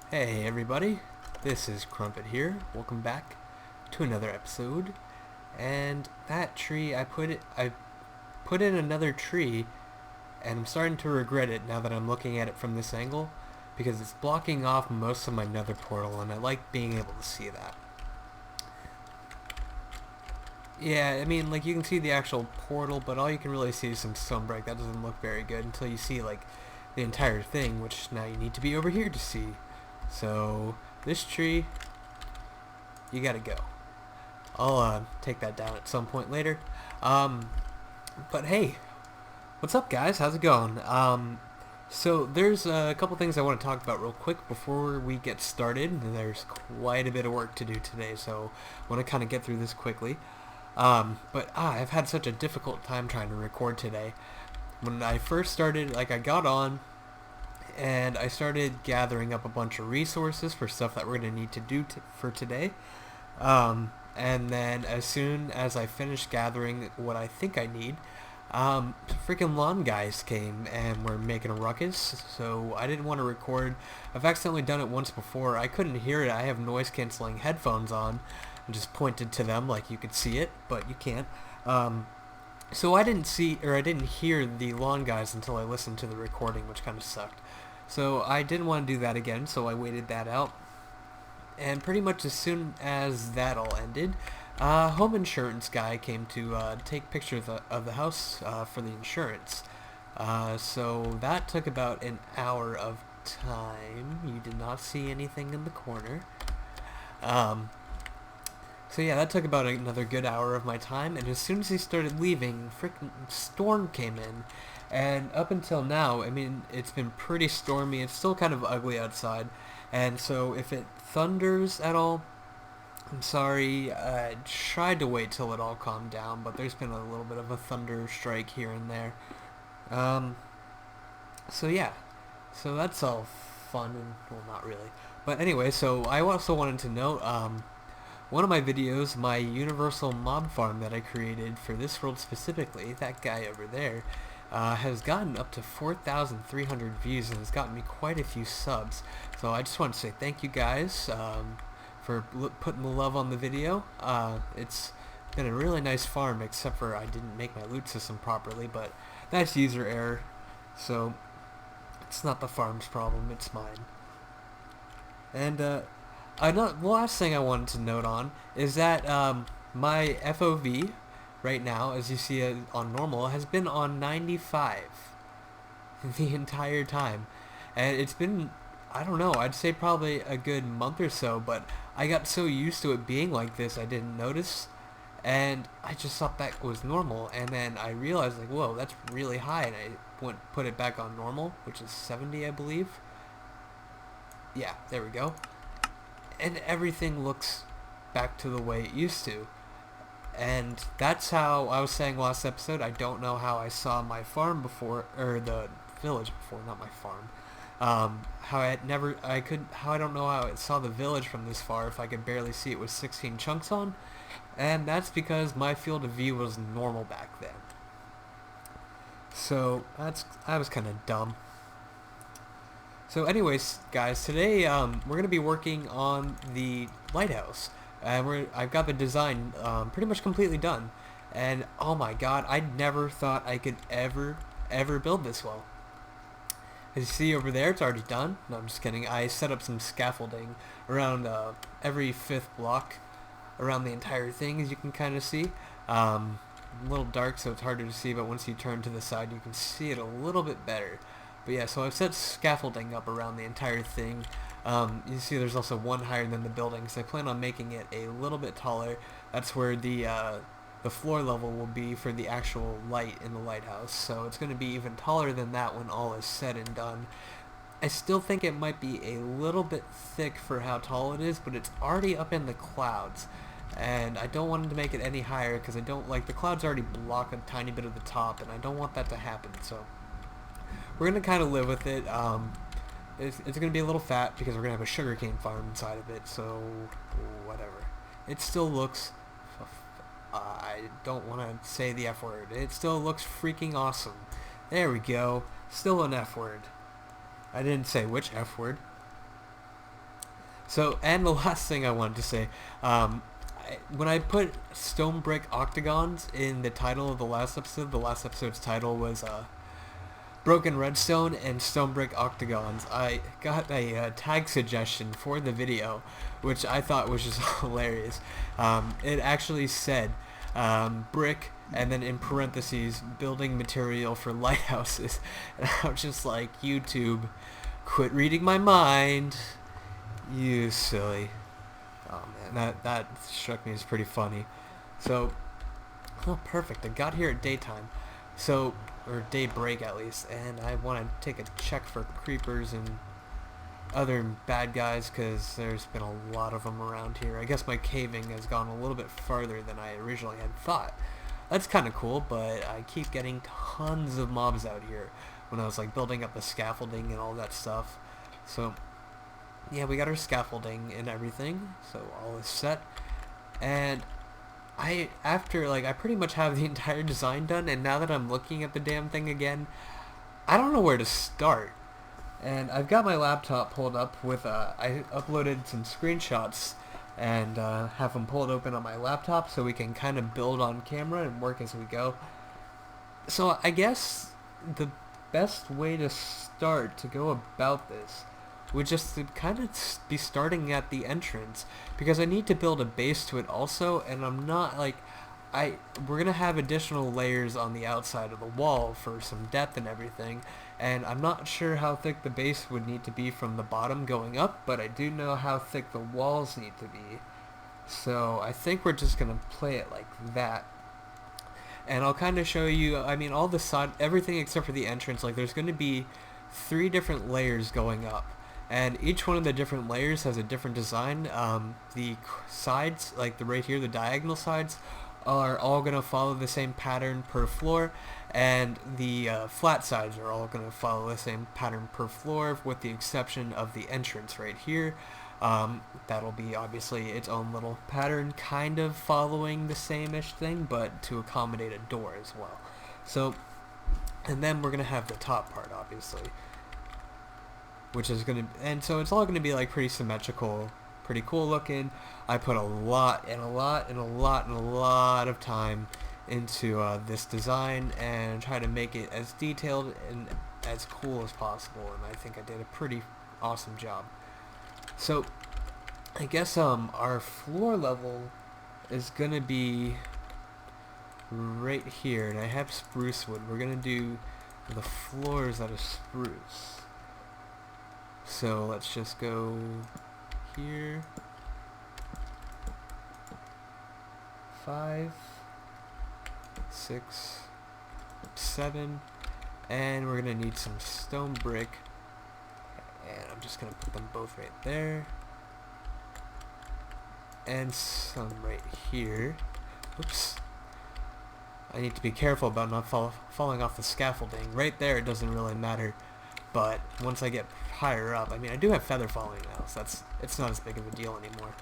Hey everybody, this is Crump3txxix here. Welcome back to another episode. And that tree, I put in another tree, and I'm starting to regret it now that I'm looking at it from this angle, because it's blocking off most of my nether portal, and I like being able to see that. Yeah, I mean, like, you can see the actual portal, but all you can really see is some sunbreak. That doesn't look very good until you see, like, the entire thing, which now you need to be over here to see. So, this tree, you gotta go. I'll take that down at some point later. But hey, what's up guys? How's it going? So there's a couple things I want to talk about real quick before we get started. There's quite a bit of work to do today, so I want to kind of get through this quickly. I've had such a difficult time trying to record today. When I first started, like, I got on, and I started gathering up a bunch of resources for stuff that we're going to need to do for today. And then as soon as I finished gathering what I think I need, freaking lawn guys came and were making a ruckus, so I didn't want to record. I've accidentally done it once before. I couldn't hear it. I have noise canceling headphones on and just pointed to them like you could see it, but you can't. So I didn't hear the lawn guys until I listened to the recording, which kind of sucked. So I didn't want to do that again, so I waited that out. And pretty much as soon as that all ended, home insurance guy came to take pictures of the house for the insurance. So that took about an hour of time. You did not see anything in the corner. So yeah, that took about another good hour of my time, and as soon as he started leaving, frickin' storm came in. And up until now, I mean, it's been pretty stormy. It's still kind of ugly outside, and so if it thunders at all, I'm sorry. I tried to wait till it all calmed down, but there's been a little bit of a thunder strike here and there. So yeah, so that's all fun, and well, not really. But anyway, so I also wanted to note, one of my videos, my universal mob farm that I created for this world specifically, that guy over there, has gotten up to 4,300 views and has gotten me quite a few subs. So I just want to say thank you guys for putting the love on the video. It's been a really nice farm, except for I didn't make my loot system properly, but that's user error. So it's not the farm's problem, it's mine. And the last thing I wanted to note on is that my FOV right now, as you see it on normal, has been on 95 the entire time. And it's been, I don't know, I'd say probably a good month or so, but I got so used to it being like this I didn't notice, and I just thought that was normal, and then I realized, like, whoa, that's really high, and I put it back on normal, which is 70, I believe. Yeah, there we go. And everything looks back to the way it used to. And that's how I was saying last episode, I don't know how I saw my farm before, or the village before, not my farm. How I don't know how I saw the village from this far if I could barely see it with 16 chunks on. And that's because my field of view was normal back then. So I was kind of dumb. So anyways, guys, today we're going to be working on the lighthouse. And I've got the design pretty much completely done. And oh my god, I never thought I could ever build this well. As you see over there, it's already done. No, I'm just kidding. I set up some scaffolding around every 5th block around the entire thing, as you can kind of see. A little dark, so it's harder to see, but once you turn to the side, you can see it a little bit better. But yeah, so I've set scaffolding up around the entire thing. You see there's also one higher than the building, so I plan on making it a little bit taller. That's where the floor level will be for the actual light in the lighthouse. So it's going to be even taller than that when all is said and done. I still think it might be a little bit thick for how tall it is, but it's already up in the clouds. And I don't want to make it any higher because I don't like the clouds already block a tiny bit of the top, and I don't want that to happen. So we're going to kind of live with it. It's going to be a little fat because we're going to have a sugarcane farm inside of it, so whatever. It still looks, I don't want to say the F word, it still looks freaking awesome. There we go. Still an F word. I didn't say which F word. So, and the last thing I wanted to say, when I put stone brick octagons in the title of the last episode's title was broken redstone and stone brick octagons. I got a tag suggestion for the video, which I thought was just hilarious. It actually said brick and then in parentheses building material for lighthouses, and I was just like, YouTube, quit reading my mind, you silly. Oh man, that struck me as pretty funny. So, oh perfect, I got here at daytime, so, or daybreak at least, and I want to take a check for creepers and other bad guys, because there's been a lot of them around here. I guess my caving has gone a little bit farther than I originally had thought. That's kind of cool, but I keep getting tons of mobs out here when I was like building up the scaffolding and all that stuff. So yeah, we got our scaffolding and everything, so all is set. And I pretty much have the entire design done, and now that I'm looking at the damn thing again, I don't know where to start. And I've got my laptop pulled up with, I uploaded some screenshots and have them pulled open on my laptop so we can kind of build on camera and work as we go. So I guess the best way to start to go about this would just to kind of be starting at the entrance, because I need to build a base to it also, and I'm not like, we're gonna have additional layers on the outside of the wall for some depth and everything, and I'm not sure how thick the base would need to be from the bottom going up, but I do know how thick the walls need to be. So I think we're just gonna play it like that. And I'll kind of show you, I mean, all the side, everything except for the entrance, like there's gonna be 3 different layers going up. And each one of the different layers has a different design. The sides, like right here, the diagonal sides, are all going to follow the same pattern per floor, and the flat sides are all going to follow the same pattern per floor, with the exception of the entrance right here. That'll be obviously its own little pattern, kind of following the same-ish thing, but to accommodate a door as well. So, and then we're going to have the top part, obviously, which is going to, and so it's all going to be like pretty symmetrical, pretty cool looking. I put a lot of time into this design and try to make it as detailed and as cool as possible, and I think I did a pretty awesome job. So I guess our floor level is going to be right here, and I have spruce wood. We're going to do the floors out of spruce. So let's just go here, 5, 6, 7, and we're gonna need some stone brick, and I'm just gonna put them both right there, and some right here. Oops. I need to be careful about not falling off the scaffolding. Right there it doesn't really matter, but once I get higher up, I mean, I do have feather falling now, so it's not as big of a deal anymore.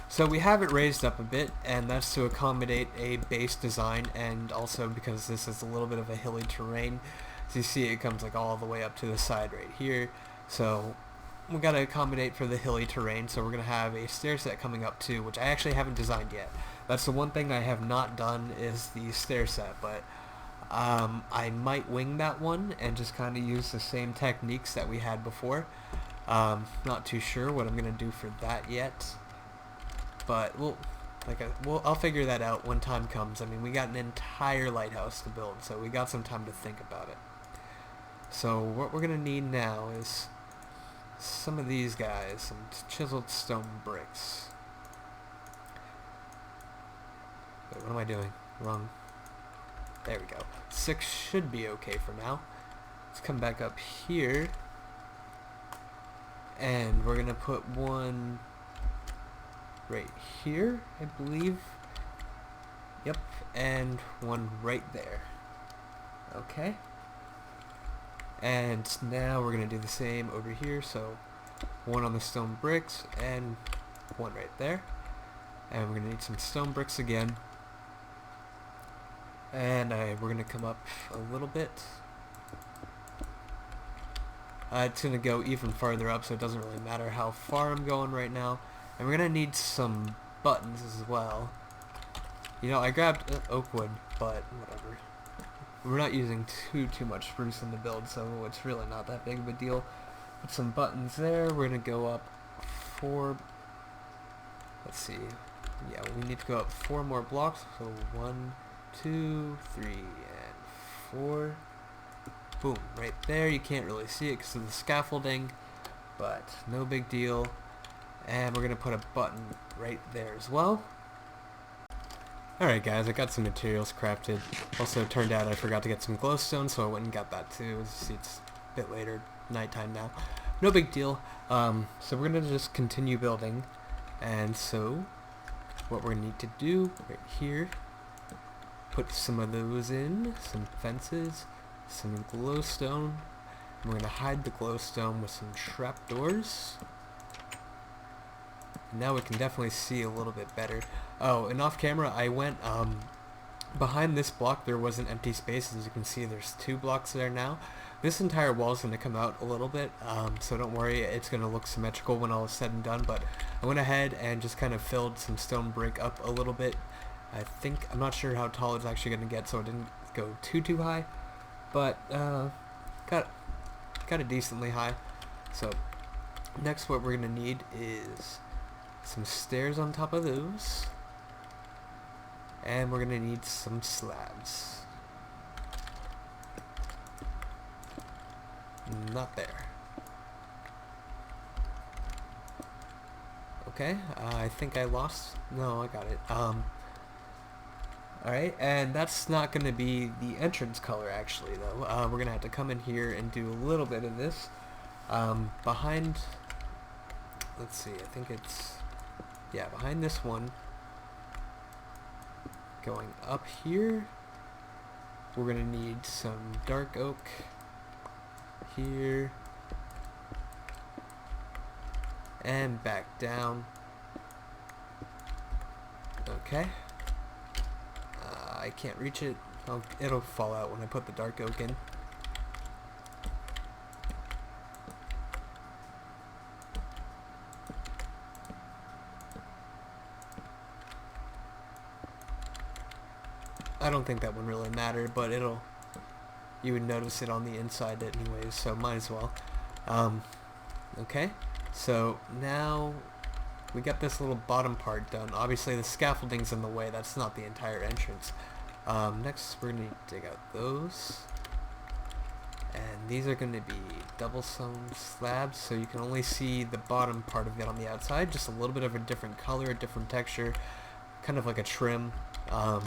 So we have it raised up a bit, and that's to accommodate a base design, and also because this is a little bit of a hilly terrain. As you see, it comes like all the way up to the side right here, so we got to accommodate for the hilly terrain. So we're going to have a stair set coming up too, which I actually haven't designed yet. That's the one thing I have not done, is the stair set, but I might wing that one and just kind of use the same techniques that we had before. Not too sure what I'm gonna do for that yet, but I'll figure that out when time comes. I mean, we got an entire lighthouse to build, so we got some time to think about it. So what we're gonna need now is some of these guys, some chiseled stone bricks. Wait, what am I doing? Wrong. There we go. 6 should be okay for now. Let's come back up here, and we're gonna put one right here, I believe. Yep, and one right there. Okay. And now we're gonna do the same over here, so one on the stone bricks and one right there. And we're gonna need some stone bricks again. And we're going to come up a little bit. it's going to go even farther up, so it doesn't really matter how far I'm going right now. And we're going to need some buttons as well. You know, I grabbed oak wood, but whatever. We're not using too much spruce in the build, so it's really not that big of a deal. Put some buttons there. We're going to go up 4... Let's see. Yeah, we need to go up 4 more blocks. So 1, 2, 3, and 4. Boom, right there. You can't really see it because of the scaffolding, but no big deal. And we're going to put a button right there as well. Alright guys, I got some materials crafted. Also, turned out I forgot to get some glowstone, so I went and got that too. See, it's a bit later, nighttime now. No big deal. So we're going to just continue building. And so, what we're going to need to do right here, put some of those in, some fences, some glowstone. We're going to hide the glowstone with some trapdoors. Now we can definitely see a little bit better. Oh, and off camera I went, behind this block there was an empty space. As you can see, there's 2 blocks there now. This entire wall is going to come out a little bit, so don't worry, it's going to look symmetrical when all is said and done, but I went ahead and just kind of filled some stone brick up a little bit. I'm not sure how tall it's actually going to get, so it didn't go too high, but got it decently high. So next what we're going to need is some stairs on top of those, and we're going to need some slabs. Not there. Okay, I think I lost. No, I got it. Alright, and that's not going to be the entrance color actually though. We're going to have to come in here and do a little bit of this. Behind, let's see, I think it's, yeah, behind this one, going up here, we're going to need some dark oak here, and back down. Okay. I can't reach it. It'll fall out when I put the dark oak in. I don't think that would really matter, but you would notice it on the inside anyways, so might as well. Okay, so now we got this little bottom part done. Obviously the scaffolding's in the way, that's not the entire entrance. Next we're going to dig out those, and these are going to be double sewn slabs, so you can only see the bottom part of it on the outside, just a little bit of a different color, a different texture, kind of like a trim. So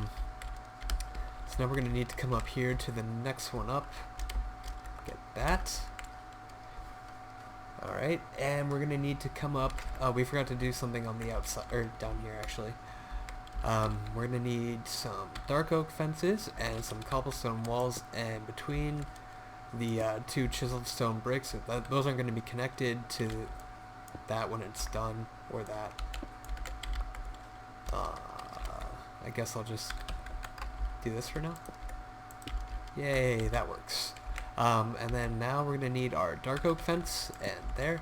now we're going to need to come up here to the next one up, get that. Alright, and we're going to need to come up, we forgot to do something on the outside, or down here actually. We're going to need some dark oak fences and some cobblestone walls, and between the 2 chiseled stone bricks, those aren't going to be connected to that when it's done, or that. I guess I'll just do this for now. Yay, that works. And then now we're going to need our dark oak fence, and there.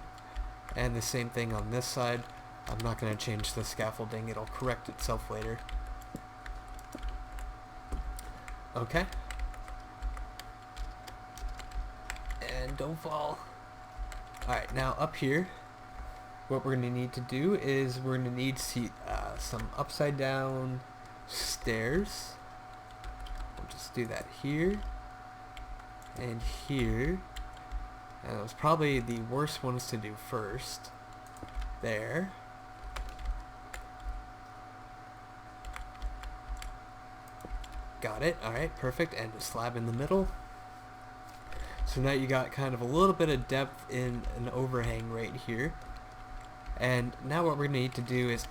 And the same thing on this side. I'm not going to change the scaffolding, it'll correct itself later. Okay. And don't fall. Alright, now up here, what we're going to need to do is we're going to need some upside down stairs. We'll just do that here and here, and it was probably the worst ones to do first. There. Got it. Alright, perfect. And a slab in the middle. So now you got kind of a little bit of depth in an overhang right here. And now what we're going to need to do is,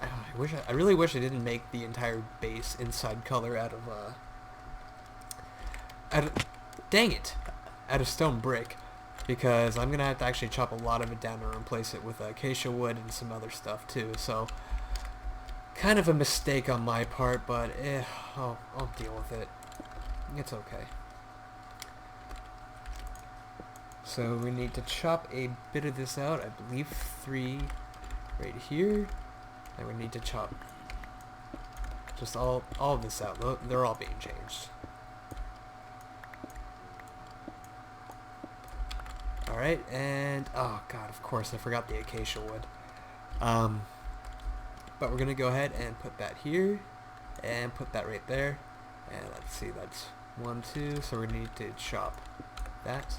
I really wish I didn't make the entire base inside color out of dang it, out of stone brick, because I'm going to have to actually chop a lot of it down and replace it with acacia wood and some other stuff too, so kind of a mistake on my part, but I'll deal with it. It's okay. So we need to chop a bit of this out. I believe 3 right here. And we need to chop just all of this out. They're all being changed. Alright, and oh god, of course I forgot the acacia wood. But we're gonna go ahead and put that here and put that right there. And let's see, that's 1, 2, so we're gonna need to chop that.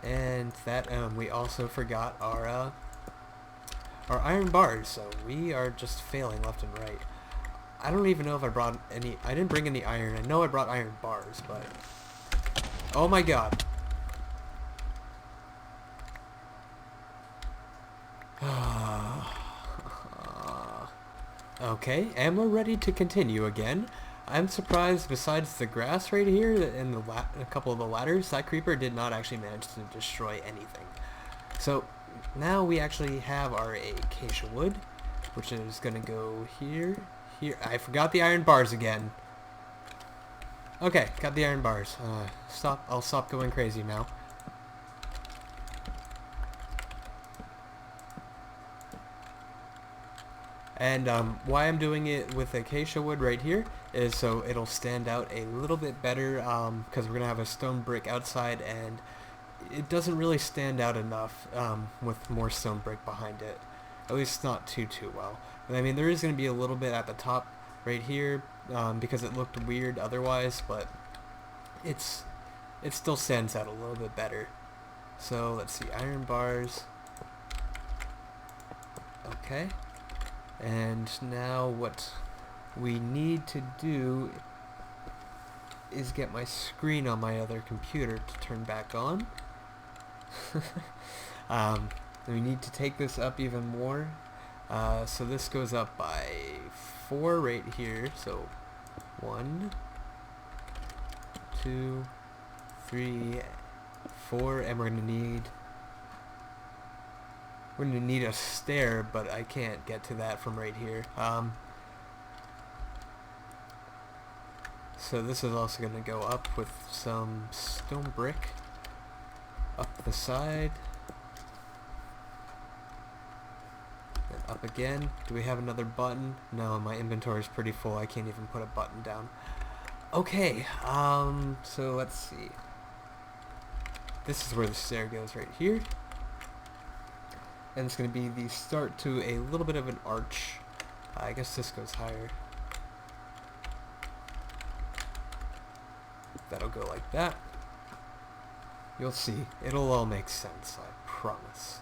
And that, we also forgot our iron bars, so we are just failing left and right. I don't even know if I brought any, I didn't bring any iron. I know I brought iron bars, but oh my god. Okay, and we're ready to continue again. I'm surprised, besides the grass right here and a couple of the ladders, that creeper did not actually manage to destroy anything. So now we actually have our acacia wood, which is gonna go here, here. I forgot the iron bars again. Okay, got the iron bars. I'll stop going crazy now. And why I'm doing it with acacia wood right here is so it'll stand out a little bit better, because we're going to have a stone brick outside, and it doesn't really stand out enough with more stone brick behind it. At least not too well. But I mean, there is going to be a little bit at the top right here, because it looked weird otherwise, but it still stands out a little bit better. So let's see, iron bars. Okay. And now what we need to do is get my screen on my other computer to turn back on. We need to take this up even more. So this goes up by 4 right here. So 1, 2, 3, 4, and we're gonna need a stair, but I can't get to that from right here. So this is also gonna go up with some stone brick up the side, and up again. Do we have another button? No, my inventory is pretty full. I can't even put a button down. Okay, so let's see. This is where the stair goes right here. And it's going to be the start to a little bit of an arch. I guess this goes higher. That'll go like that. You'll see. It'll all make sense, I promise.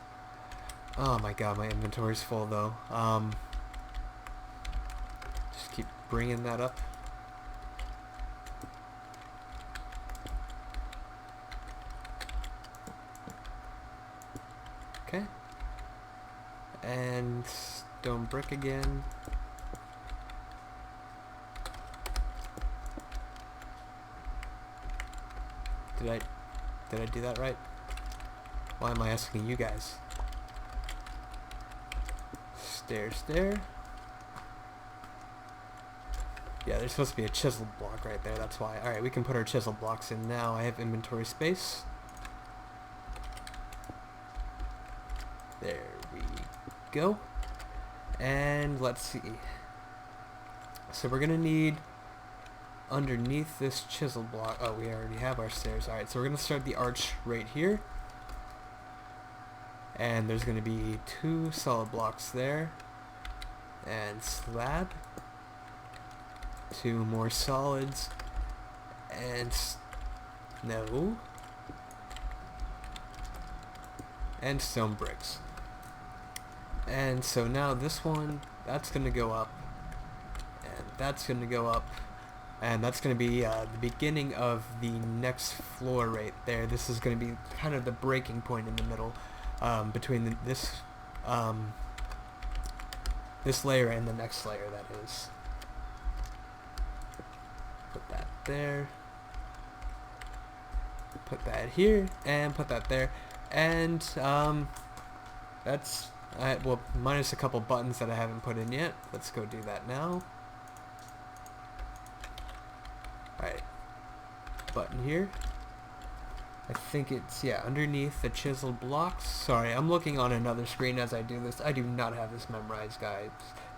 Oh my god, my inventory's full though. Just keep bringing that up. Okay. And stone brick again. Did I do that right? Why am I asking you guys? Stair. Yeah, there's supposed to be a chisel block right there, that's why. Alright, we can put our chisel blocks in now. I have inventory space. There we go. And let's see. So we're gonna need underneath this chisel block. Oh, we already have our stairs. Alright, so we're gonna start the arch right here. And there's gonna be 2 solid blocks there. And slab. 2 more solids. And no. And stone bricks. And so now this one, that's going to go up, and that's going to go up, and that's going to be the beginning of the next floor right there. This is going to be kind of the breaking point in the middle, between this layer and the next layer, that is. Put that there, put that here, and put that there, and that's well, minus a couple buttons that I haven't put in yet. Let's go do that now. Alright. Button here. I think it's, yeah, underneath the chiseled blocks. Sorry, I'm looking on another screen as I do this. I do not have this memorized, guys.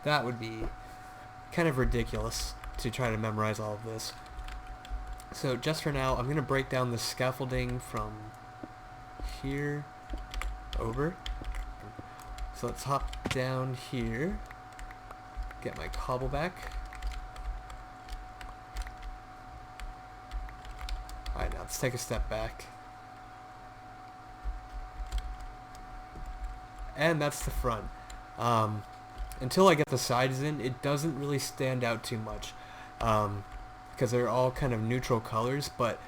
That would be kind of ridiculous to try to memorize all of this. So just for now, I'm going to break down the scaffolding from here over. So let's hop down here, get my cobble back. Alright, now let's take a step back. And that's the front. Until I get the sides in, it doesn't really stand out too much. Because they're all kind of neutral colors, but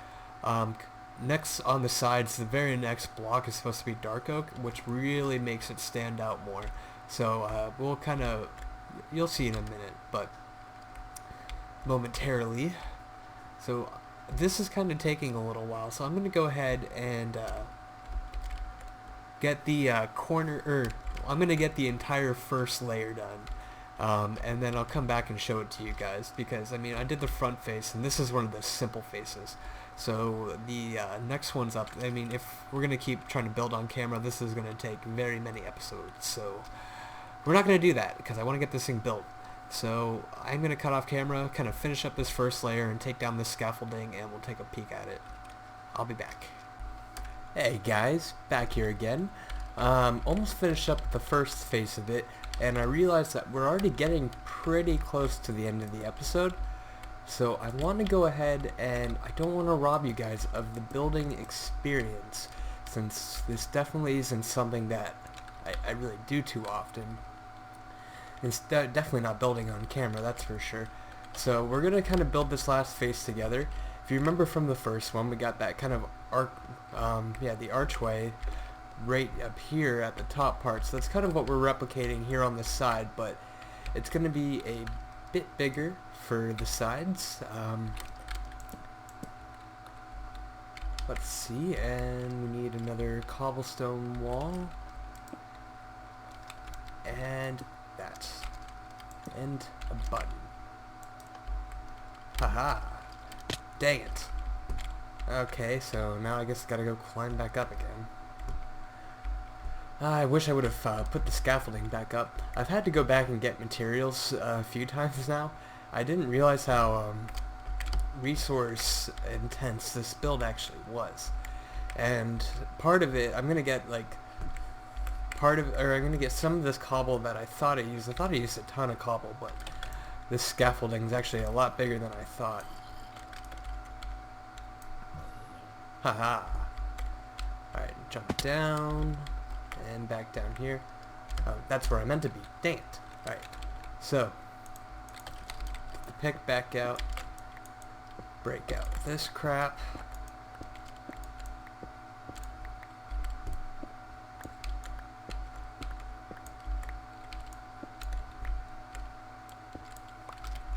next on the sides, the very next block is supposed to be dark oak, which really makes it stand out more. So we'll kind of, you'll see in a minute, but momentarily. So this is kind of taking a little while, so I'm going to go ahead and get the I'm going to get the entire first layer done. And then I'll come back and show it to you guys, because I mean I did the front face and this is one of the simple faces, so the next one's up. I mean, if we're gonna keep trying to build on camera, this is gonna take very many episodes, so we're not gonna do that because I want to get this thing built. So I'm gonna cut off camera, kind of finish up this first layer and take down this scaffolding, and we'll take a peek at it. I'll be back. Hey guys, back here again. Almost finished up the first face of it, and I realized that we're already getting pretty close to the end of the episode, so I want to go ahead, and I don't want to rob you guys of the building experience, since this definitely isn't something that I really do too often. It's definitely not building on camera, that's for sure. So we're going to kind of build this last face together. If you remember from the first one, we got that kind of the archway right up here at the top part, so that's kind of what we're replicating here on the side, but it's going to be a bit bigger for the sides. Let's see, and we need another cobblestone wall, and that, and a button. Haha, dang it. Okay, so now I guess I gotta go climb back up again. I wish I would have put the scaffolding back up. I've had to go back and get materials a few times now. I didn't realize how resource intense this build actually was. And part of it, I'm gonna get like I'm gonna get some of this cobble that I thought I used. I thought I used a ton of cobble, but this scaffolding is actually a lot bigger than I thought. Haha. Alright, jump down. And back down here. Oh, that's where I meant to be. Dang it. Alright. So, get the pick back out. Break out this crap.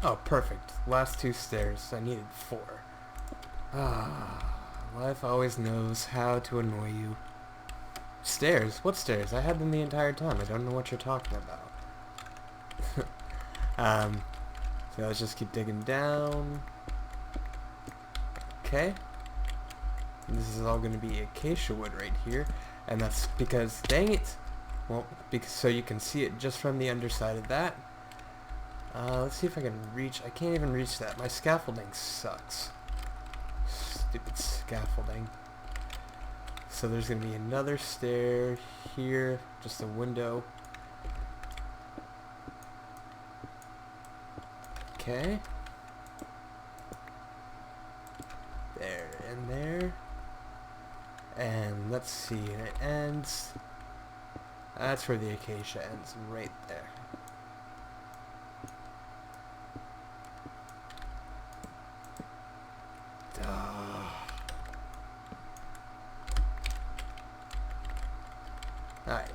Oh, perfect. Last two stairs. I needed 4. Ah, life always knows how to annoy you. Stairs? What stairs? I had them the entire time. I don't know what you're talking about. So let's just keep digging down. Okay. This is all going to be acacia wood right here. And that's because, dang it! Well, because so you can see it just from the underside of that. Let's see if I can reach. I can't even reach that. My scaffolding sucks. Stupid scaffolding. So there's going to be another stair here, just a window. Okay. There and there. And let's see, and it ends. That's where the acacia ends, right there. Alright,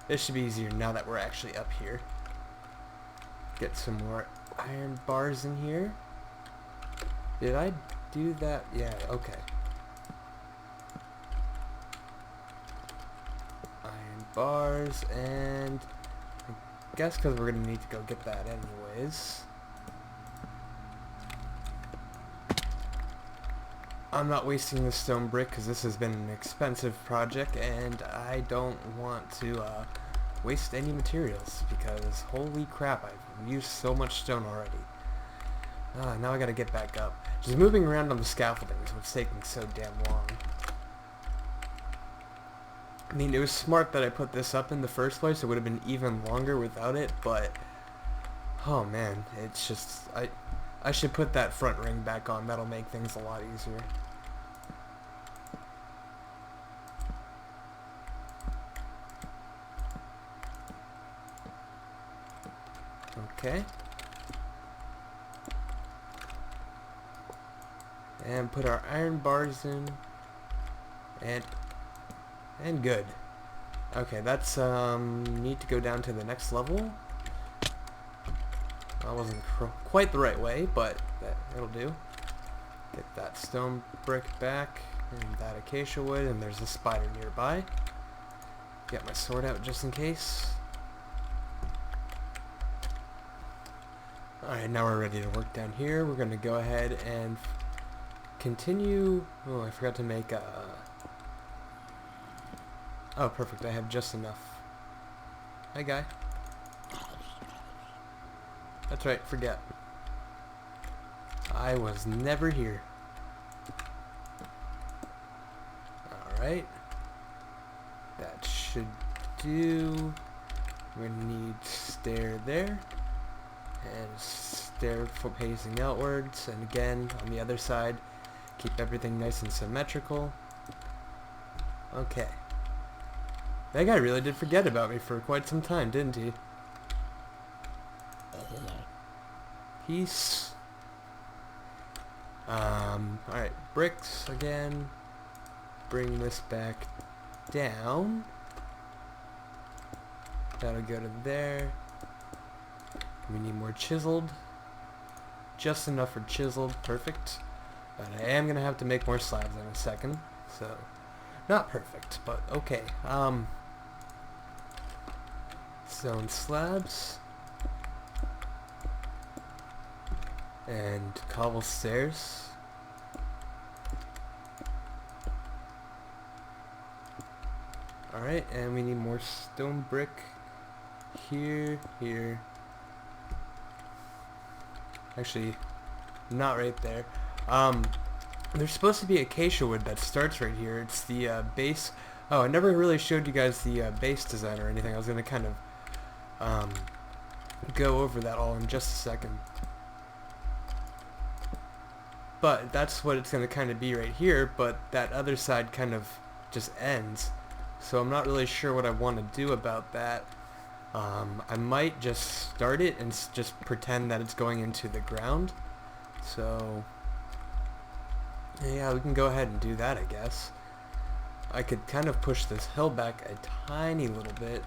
this should be easier now that we're actually up here. Get some more iron bars in here. Did I do that? Yeah, okay. Iron bars, and I guess because we're going to need to go get that anyways. I'm not wasting the stone brick because this has been an expensive project and I don't want to waste any materials because holy crap, I've used so much stone already. Now I gotta get back up. Just moving around on the scaffolding is what's taking so damn long. I mean, it was smart that I put this up in the first place. It would have been even longer without it, but oh man, it's just I should put that front ring back on. That'll make things a lot easier. Okay. And put our iron bars in. And good. Okay, that's need to go down to the next level. That wasn't quite the right way, but it'll do. Get that stone brick back, and that acacia wood, and there's a spider nearby. Get my sword out just in case. Alright, now we're ready to work down here. We're going to go ahead and continue. Oh, I forgot to make a... Oh, perfect. I have just enough. Hi, guy. That's right, forget. I was never here. Alright. That should do. We're gonna need stair there. And stair for pacing outwards. And again, on the other side, keep everything nice and symmetrical. Okay. That guy really did forget about me for quite some time, didn't he? Peace. Alright, bricks again. Bring this back down. That'll go to there. We need more chiseled. Just enough for chiseled, perfect. But I am gonna have to make more slabs in a second, so not perfect, but okay. Stone slabs. And cobble stairs. Alright, and we need more stone brick here, here. Actually, not right there. There's supposed to be acacia wood that starts right here. It's the base. Oh, I never really showed you guys the base design or anything. I was going to kind of go over that all in just a second. But that's what it's going to kind of be right here, but that other side kind of just ends. So I'm not really sure what I want to do about that. I might just start it and just pretend that it's going into the ground. So yeah, we can go ahead and do that, I guess. I could kind of push this hill back a tiny little bit,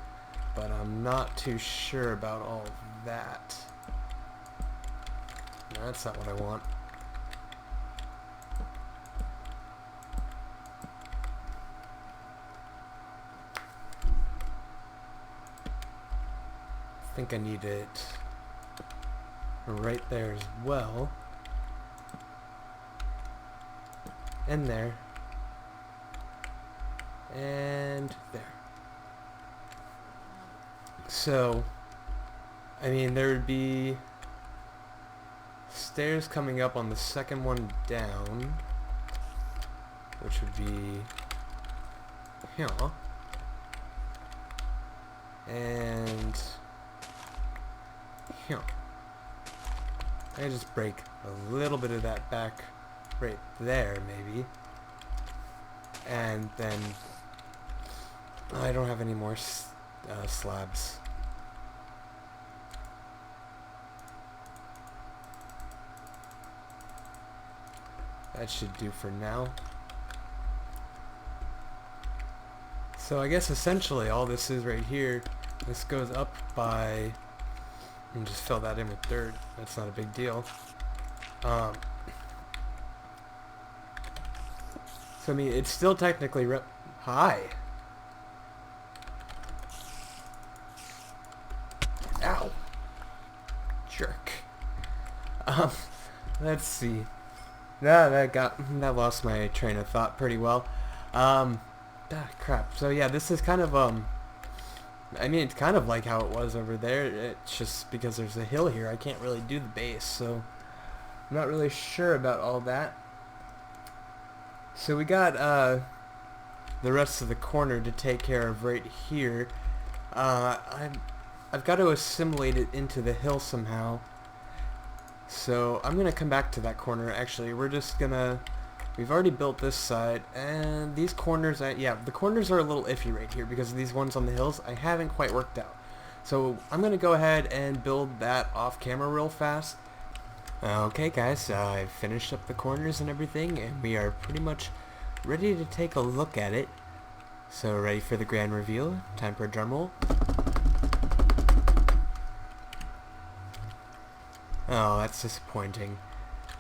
but I'm not too sure about all of that. No, that's not what I want. I think I need it right there as well. And there. And there. So, I mean, there would be stairs coming up on the second one down, which would be here. And here. I just break a little bit of that back right there, maybe. And then I don't have any more slabs. That should do for now. So I guess essentially all this is right here. This goes up by, and just fill that in with dirt. That's not a big deal. So I mean, it's still technically hi. Ow. Jerk. Let's see. No, that lost my train of thought pretty well. Crap. So yeah, this is kind of I mean, it's kind of like how it was over there. It's just because there's a hill here, I can't really do the base, so I'm not really sure about all that. So we got the rest of the corner to take care of right here. I've got to assimilate it into the hill somehow. So I'm gonna come back to that corner. Actually, we've already built this side, and these corners, yeah, the corners are a little iffy right here because these ones on the hills I haven't quite worked out. So I'm gonna go ahead and build that off camera real fast. Okay guys, I've finished up the corners and everything, and we are pretty much ready to take a look at it. So ready for the grand reveal? Time for a drum roll. Oh, that's disappointing.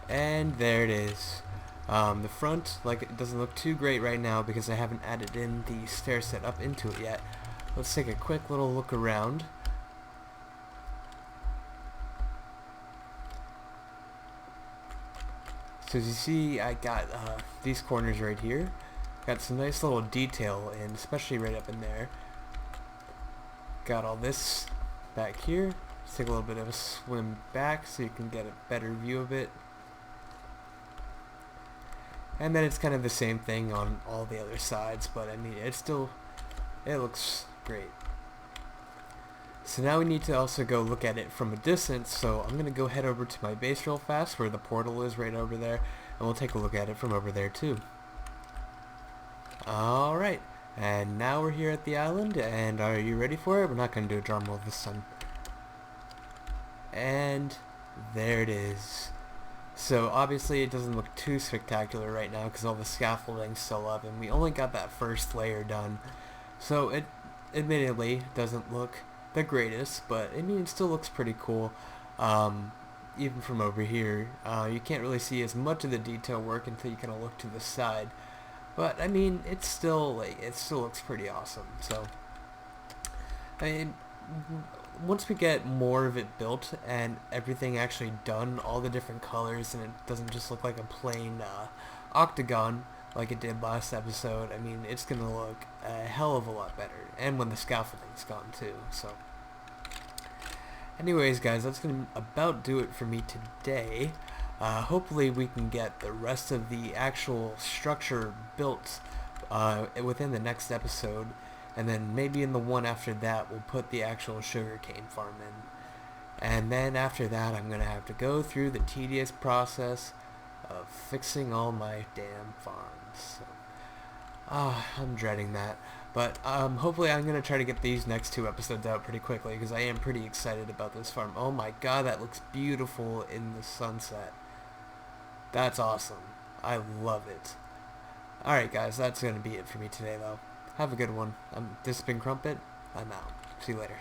And there it is. The front, like, it doesn't look too great right now because I haven't added in the stair set up into it yet. Let's take a quick little look around. So as you see, I got these corners right here. Got some nice little detail, and especially right up in there. Got all this back here. Let's take a little bit of a swim back so you can get a better view of it. And then it's kind of the same thing on all the other sides, but I mean, it looks great. So now we need to also go look at it from a distance, so I'm going to go head over to my base real fast where the portal is right over there, and we'll take a look at it from over there too. Alright, and now we're here at the island, and are you ready for it? We're not going to do a drum roll this time. And there it is. So obviously it doesn't look too spectacular right now because all the scaffolding's still up, and we only got that first layer done. So it admittedly doesn't look the greatest, but I mean, it still looks pretty cool. Even from over here, you can't really see as much of the detail work until you kind of look to the side. But I mean, it still looks pretty awesome. So I mean, once we get more of it built and everything actually done, all the different colors, and it doesn't just look like a plain octagon like it did last episode, I mean, it's going to look a hell of a lot better. And when the scaffolding's gone too, so. Anyways, guys, that's going to about do it for me today. Hopefully we can get the rest of the actual structure built within the next episode. And then maybe in the one after that, we'll put the actual sugarcane farm in. And then after that, I'm going to have to go through the tedious process of fixing all my damn farms. So, I'm dreading that. But hopefully I'm going to try to get these next 2 episodes out pretty quickly because I am pretty excited about this farm. Oh my god, that looks beautiful in the sunset. That's awesome. I love it. Alright guys, that's going to be it for me today though. Have a good one. This has been Crump3txxix. I'm out. See you later.